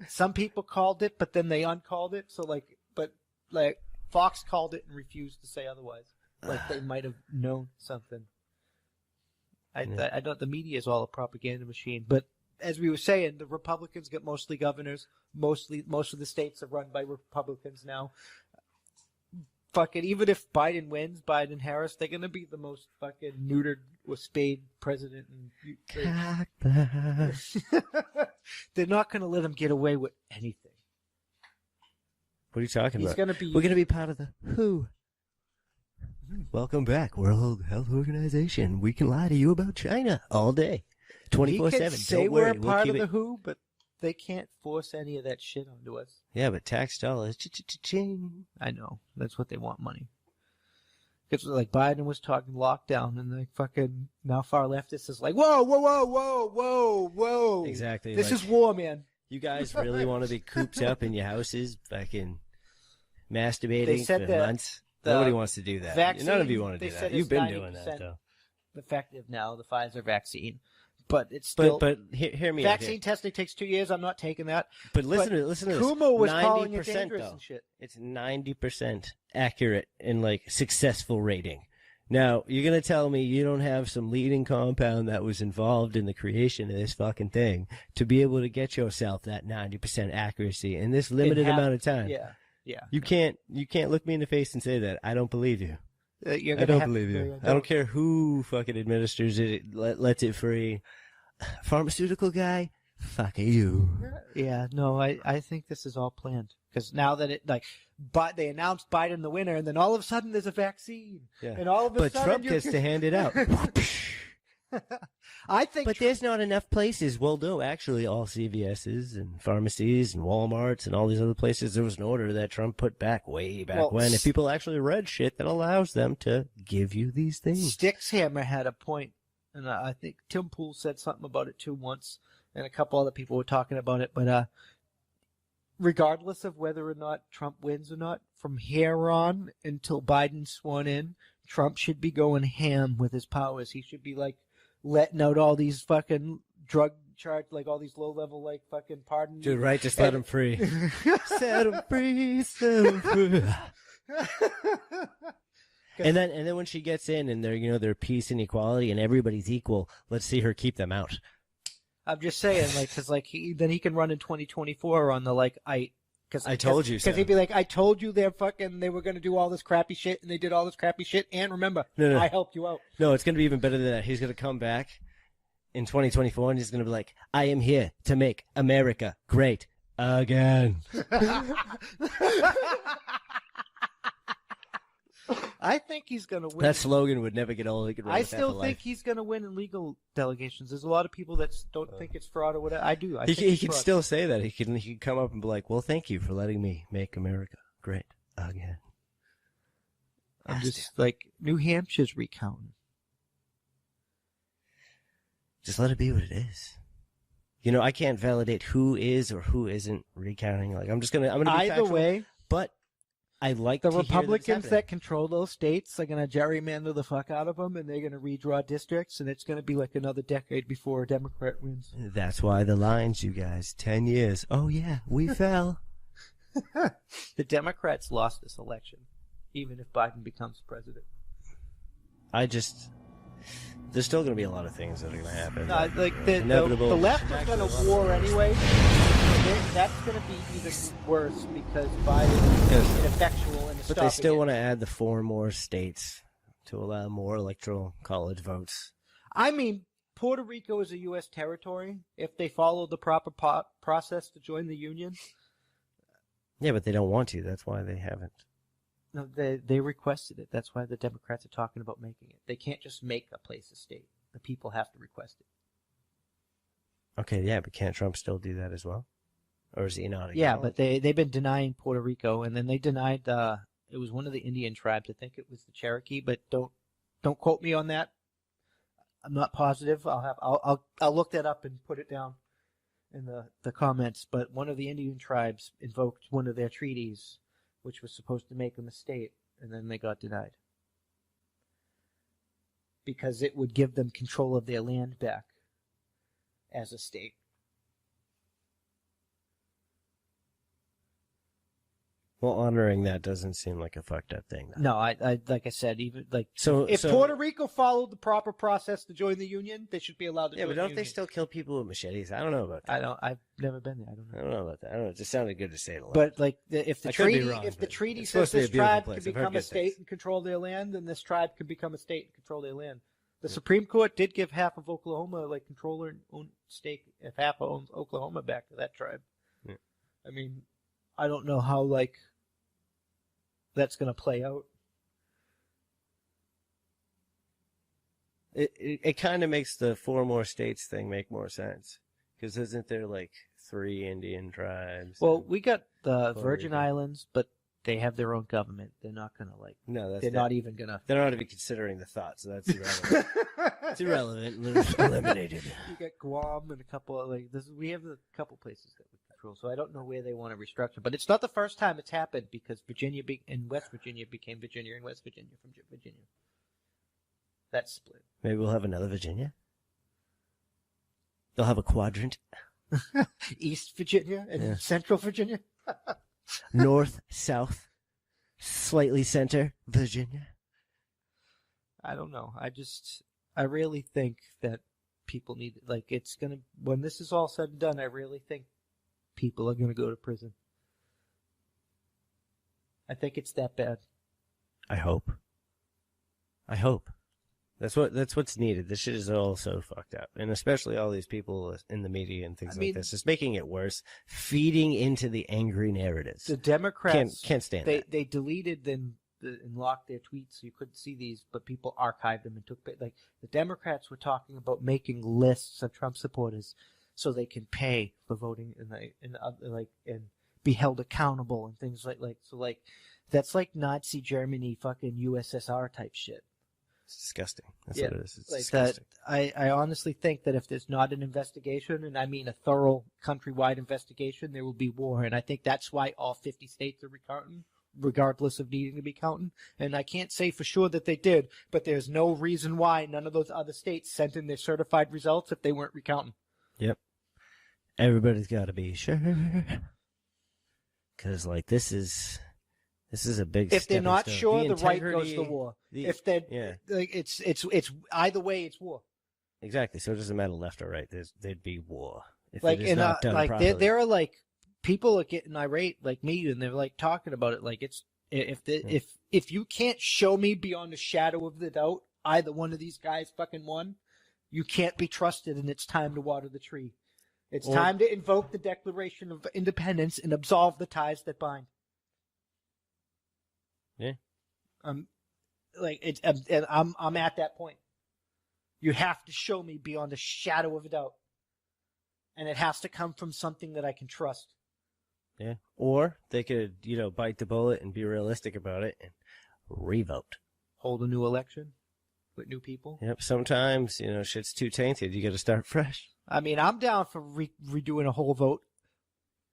Some people called it, but then they uncalled it. So but Fox called it and refused to say otherwise. Like they might have known something. I don't. The media is all a propaganda machine. But as we were saying, the Republicans get mostly governors. Most of the states are run by Republicans now. Fucking even if Biden wins, Biden Harris, they're gonna be the most fucking neutered or spayed president. They're not gonna let him get away with anything. What are you talking about? We're gonna be part of the WHO. Welcome back, World Health Organization. We can lie to you about China all day, 24/7. He can say we're a part of the WHO, but they can't force any of that shit onto us. Yeah, but tax dollars, cha-cha-cha-ching. I know. That's what they want, money. Because like Biden was talking lockdown, and the fucking now far leftists is like, whoa, whoa, whoa, whoa, whoa, whoa. Exactly. This is war, man. You guys really want to be cooped up in your houses, fucking masturbating for months? Nobody wants to do that. Vaccine, none of you want to do that. You've been doing that, though. Effective now, the Pfizer vaccine. But it's still. But hear me out. Vaccine testing takes 2 years. I'm not taking that. But listen to this. Kumo was calling it dangerous and shit. It's 90% accurate in successful rating. Now, you're going to tell me you don't have some leading compound that was involved in the creation of this fucking thing to be able to get yourself that 90% accuracy in this limited amount of time. Yeah. Yeah. You can't look me in the face and say that. I don't believe you. I don't believe you. I don't care who fucking administers it, lets it free. Pharmaceutical guy, fuck you. Yeah, no, I think this is all planned. Because now that but they announced Biden the winner, and then all of a sudden there's a vaccine. Yeah. And all of a sudden. But Trump gets to hand it out. I think. But there's not enough places. Well, no, actually, all CVS's and pharmacies and Walmarts and all these other places, there was an order that Trump put back way back when. If people actually read shit that allows them to give you these things. Stickshammer had a point, and I think Tim Pool said something about it too once, and a couple other people were talking about it. But regardless of whether or not Trump wins or not, from here on until Biden's sworn in, Trump should be going ham with his powers. He should be letting out all these fucking drug charge, all these low-level, fucking pardons. Dude, right? Just let him free. Set him free, set him free. And then when she gets in and they're peace and equality and everybody's equal, let's see her keep them out. I'm just saying, because then he can run in 2024 on the I told you so. Because he'd be like, I told you they were going to do all this crappy shit, and they did all this crappy shit, and remember, no. I helped you out. No, it's going to be even better than that. He's going to come back in 2024, and he's going to be like, I am here to make America great again. I think he's going to win. That slogan would never get old. I still think he's going to win in legal delegations. There's a lot of people that don't think it's fraud or whatever. I do. He can still say that. He can come up and be like, well, thank you for letting me make America great again. I'm just New Hampshire's recounting. Just let it be what it is. I can't validate who is or who isn't recounting. I'm going to be either factual, way, but I like the to Republicans hear that control those states are going to gerrymander the fuck out of them, and they're going to redraw districts, and it's going to be another decade before a Democrat wins. That's why the lines, you guys. 10 years. Oh, yeah, we fell. The Democrats lost this election, even if Biden becomes president. There's still going to be a lot of things that are going to happen. The left is going to war anyway. That's going to be even worse because Biden is ineffectual in But they still want to add the 4 more states to allow more electoral college votes. I mean, Puerto Rico is a U.S. territory if they follow the proper process to join the Union. Yeah, but they don't want to. That's why they haven't. No, they requested it. That's why the Democrats are talking about making it. They can't just make a place a state. The people have to request it. Okay, yeah, but can't Trump still do that as well? Or is he not? Yeah, but they've been denying Puerto Rico, and then they denied it was one of the Indian tribes. I think it was the Cherokee, but don't quote me on that. I'm not positive. I'll look that up and put it down in the comments. But one of the Indian tribes invoked one of their treaties, which was supposed to make them a state, and then they got denied because it would give them control of their land back as a state. Well, honoring that doesn't seem like a fucked up thing. Though. No, I like I said, even like if So Puerto Rico followed the proper process to join the union, they should be allowed to. Yeah, join but don't the they union. still kill people with machetes? I don't know about that. I've never been there. I don't know. I don't know about that. I don't know. It just sounded good to say it aloud. But like, if the I could be treaty, wrong, if the but treaty it's says supposed to be this a beautiful tribe place. can I've heard become a good state things. and control their land, then this tribe can become a state and control their land. The Supreme Court did give half of Oklahoma, like, controller and own stake, if half owns Oklahoma, back to that tribe. Yeah. I mean, I don't know how like that's going to play out. It kind of makes the 4 more states thing make more sense. Because isn't there like 3 Indian tribes? Well, we got the Puerto Virgin Rico. Islands, but they have their own government. They're not going to like. No, that's They're not even going to. They're not even considering the thought, so that's irrelevant. It's irrelevant. Eliminated. You got Guam and a couple of like this. We have a couple places that we control, so I don't know where they want to restructure. But it's not the first time it's happened because Virginia and West Virginia became Virginia and West Virginia from Virginia. That's split. Maybe we'll have another Virginia. They'll have a quadrant. East Virginia and Central Virginia. North, South, slightly center, Virginia. I don't know. I really think that people need, like, it's going to, when this is all said and done, I really think people are going to go to prison. I think it's that bad. I hope. That's what's needed. This shit is all so fucked up, and especially all these people in the media and things like this. It's making it worse, feeding into the angry narratives. The Democrats can't stand that. They deleted them and locked their tweets, so you couldn't see these, but people archived them and took like the Democrats were talking about making lists of Trump supporters so they can pay for voting and be held accountable and things like that's like Nazi Germany, fucking USSR type shit. It's disgusting. That's what it is. It's like disgusting. That, I honestly think that if there's not an investigation, and I mean a thorough countrywide investigation, there will be war. And I think that's why all 50 states are recounting, regardless of needing to be counting. And I can't say for sure that they did, but there's no reason why none of those other states sent in their certified results if they weren't recounting. Yep. Everybody's got to be sure. Because, like, this is a big. If they're not stone. sure, the right goes to war. If they're like, it's either way, it's war. Exactly. So it doesn't matter left or right. There'd be war if like it is not done like properly. there are like people are getting irate like me, and they're like talking about it like it's if you can't show me beyond a shadow of the doubt either one of these guys fucking won, you can't be trusted, and it's time to water the tree. It's time to invoke the Declaration of Independence and absolve the ties that bind. Yeah. Like it's, and I'm at that point. You have to show me beyond a shadow of a doubt, and it has to come from something that I can trust. Yeah. Or they could, bite the bullet and be realistic about it and revote. Hold a new election with new people. Yep. Sometimes, shit's too tainted. You got to start fresh. I mean, I'm down for redoing a whole vote,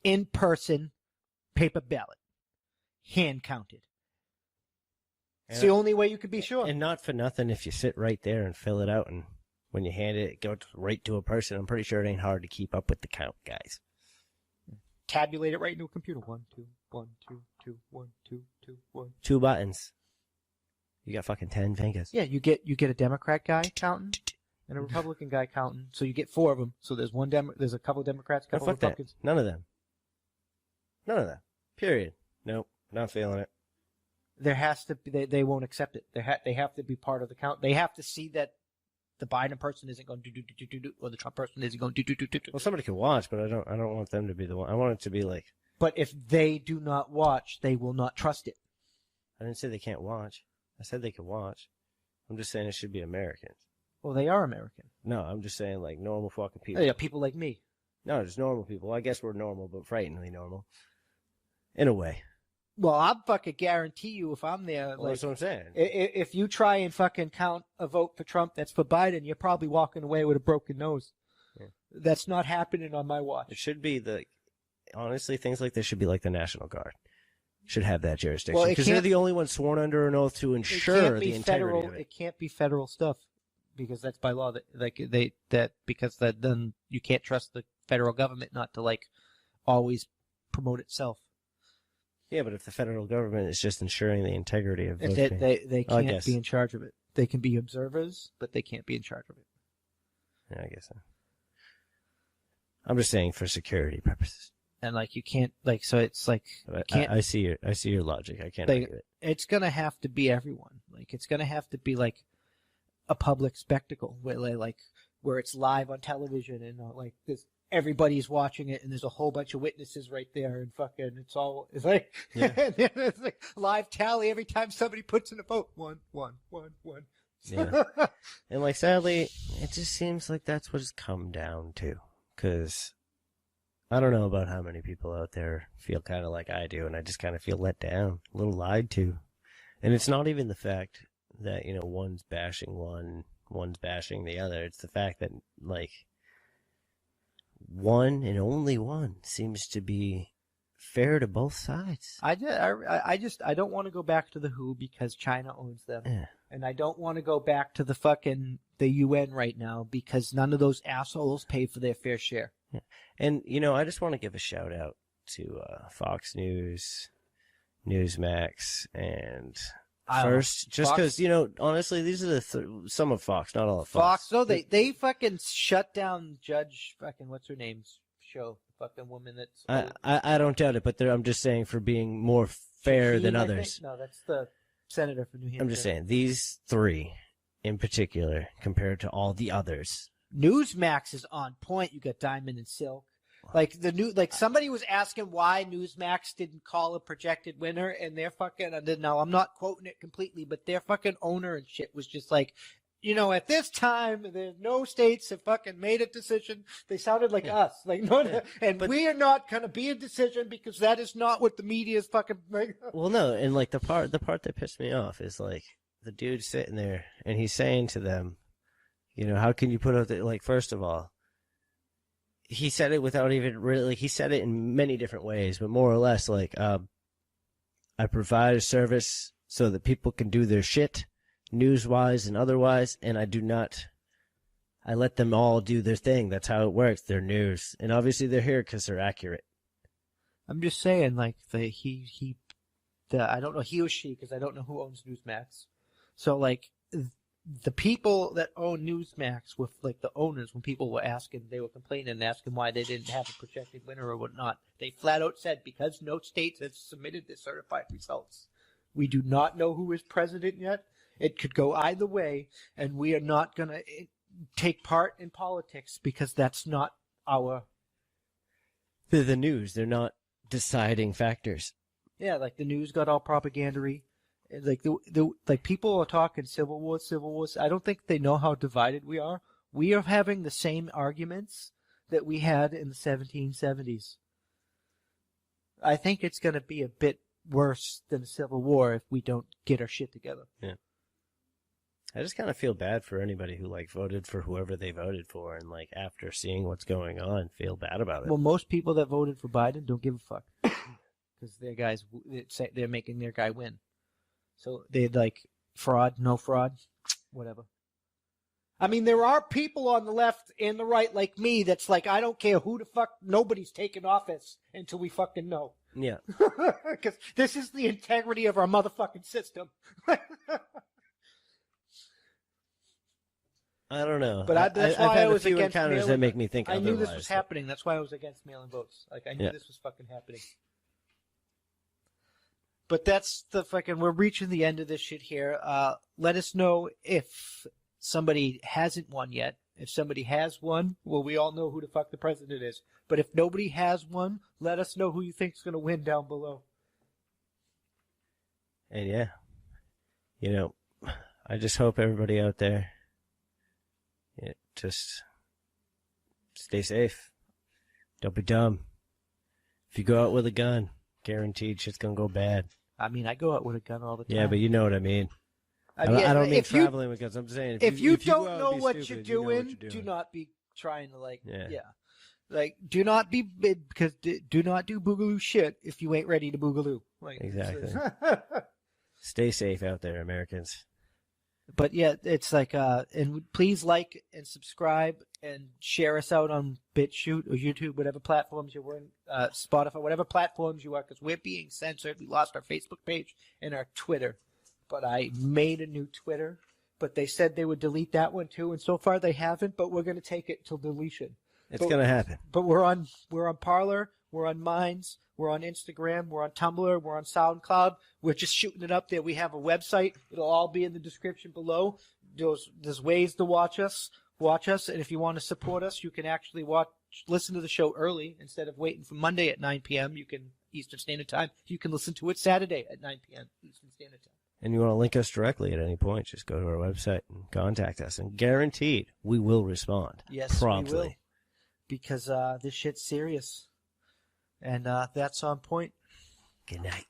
in person, paper ballot, hand counted. It's the only way you could be sure. And not for nothing, if you sit right there and fill it out, and when you hand it, go right to a person, I'm pretty sure it ain't hard to keep up with the count, guys. Tabulate it right into a computer. 1, 2, 1, 2, 2, 1, 2, 2, 1. 2 buttons. You got fucking 10 fingers. Yeah, you get a Democrat guy counting and a Republican guy counting, so you get 4 of them. So there's there's a couple Democrats, a couple fuck Republicans. That. None of them. Period. Nope. Not feeling it. There has to be. They won't accept it. They have to be part of the count. They have to see that the Biden person isn't going to do, or the Trump person isn't going to do. Well, somebody can watch, but I don't want them to be the one. I want it to be like. But if they do not watch, they will not trust it. I didn't say they can't watch. I said they can watch. I'm just saying it should be Americans. Well, they are American. No, I'm just saying like normal fucking people. Yeah, people like me. No, just normal people. I guess we're normal, but frighteningly normal. In a way. Well, I'll fucking guarantee you if I'm there. Well, that's what I'm saying. If you try and fucking count a vote for Trump that's for Biden, you're probably walking away with a broken nose. Yeah. That's not happening on my watch. It should be honestly, things like this should be like the National Guard. Should have that jurisdiction. Because they're the only ones sworn under an oath to ensure the integrity of it. It can't be federal stuff because that's by law. Because then you can't trust the federal government not to always promote itself. Yeah, but if the federal government is just ensuring the integrity of votes, they I can't guess. be in charge of it. They can be observers, but they can't be in charge of it. Yeah, I guess so. I'm just saying for security purposes. And like you can't like so it's like I see your logic. I can't argue it. It's gonna have to be everyone. Like it's gonna have to be like a public spectacle where it's live on television and like this. Everybody's watching it, and there's a whole bunch of witnesses right there, and fucking, it's like, Yeah. it's like live tally every time somebody puts in a vote. One. Yeah. And like, sadly, it just seems like that's what it's come down to. Because I don't know about how many people out there feel kind of like I do, and I just kind of feel let down, a little lied to. And it's not even the fact that, one's bashing one, one's bashing the other. It's the fact that, like, one and only one seems to be fair to both sides. I don't want to go back to the WHO because China owns them. Yeah. And I don't want to go back to the UN right now because none of those assholes pay for their fair share. Yeah. And, I just want to give a shout out to Fox News, Newsmax, and First, just because, honestly, these are some of Fox, not all of Fox. No, they fucking shut down Judge fucking, what's her name's show? Fucking woman that's... I don't doubt it, but I'm just saying for being more fair than others. No, that's the senator from New Hampshire. I'm just saying, these three in particular, compared to all the others. Newsmax is on point. You got Diamond and Silk. Somebody was asking why Newsmax didn't call a projected winner, and their fucking, now I'm not quoting it completely, but their fucking owner and shit was just like, at this time, there's no states have fucking made a decision. They sounded like us, we are not gonna be a decision because that is not what the media is fucking. Well, no, and like the part that pissed me off is like the dude sitting there and he's saying to them, how can you put out first of all. He said it without even really, he said it in many different ways, but more or less I provide a service so that people can do their shit, news-wise and otherwise, and I let them all do their thing. That's how it works. They're news. And obviously they're here because they're accurate. I'm just saying, I don't know he or she, because I don't know who owns Newsmax. So, the people that own Newsmax with the owners, when people were asking, they were complaining and asking why they didn't have a projected winner or whatnot. They flat out said, because no states have submitted their certified results, we do not know who is president yet. It could go either way, and we are not going to take part in politics because that's not our... They're the news. They're not deciding factors. Yeah, the news got all propaganda-y. People are talking civil wars. I don't think they know how divided we are. We are having the same arguments that we had in the 1770s. I think it's going to be a bit worse than a civil war if we don't get our shit together. Yeah. I just kind of feel bad for anybody who voted for whoever they voted for and after seeing what's going on feel bad about it. Well, most people that voted for Biden don't give a fuck because their guys, they're making their guy win. So they'd fraud, no fraud, whatever. I mean, there are people on the left and the right like me that's I don't care who the fuck, nobody's taking office until we fucking know. Yeah. Because this is the integrity of our motherfucking system. I don't know. But that's why I've had I was a few against encounters that make me think I otherwise. knew this was happening. That's why I was against mail-in votes. I knew this was fucking happening. But that's the fucking... We're reaching the end of this shit here. Let us know if somebody hasn't won yet. If somebody has won, well, we all know who the fuck the president is. But if nobody has won, let us know who you think's going to win down below. And I just hope everybody out there just stay safe. Don't be dumb. If you go out with a gun, guaranteed shit's going to go bad. I mean, I go out with a gun all the time. Yeah, but you know what I mean. I don't mean traveling with guns. I'm saying if you don't know what you're doing, do not be trying to do not be because do not do boogaloo shit if you ain't ready to boogaloo. Exactly. Stay safe out there, Americans. But yeah, it's like, and please like and subscribe and share us out on BitChute or YouTube, whatever platforms you're in, Spotify, whatever platforms you are, because we're being censored. We lost our Facebook page and our Twitter, but I made a new Twitter, but they said they would delete that one too, and so far they haven't, but we're going to take it till deletion. It's going to happen. But we're on Parler, we're on Minds, we're on Instagram, we're on Tumblr, we're on SoundCloud. We're just shooting it up there. We have a website. It'll all be in the description below. There's ways to watch us, and if you want to support us, you can actually listen to the show early instead of waiting for Monday at 9 p.m. You can Eastern Standard Time. You can listen to it Saturday at 9 p.m. Eastern Standard Time. And you want to link us directly at any point, just go to our website and contact us, and guaranteed we will respond. Yes, promptly. we will. Because this shit's serious. And that's on point. Good night.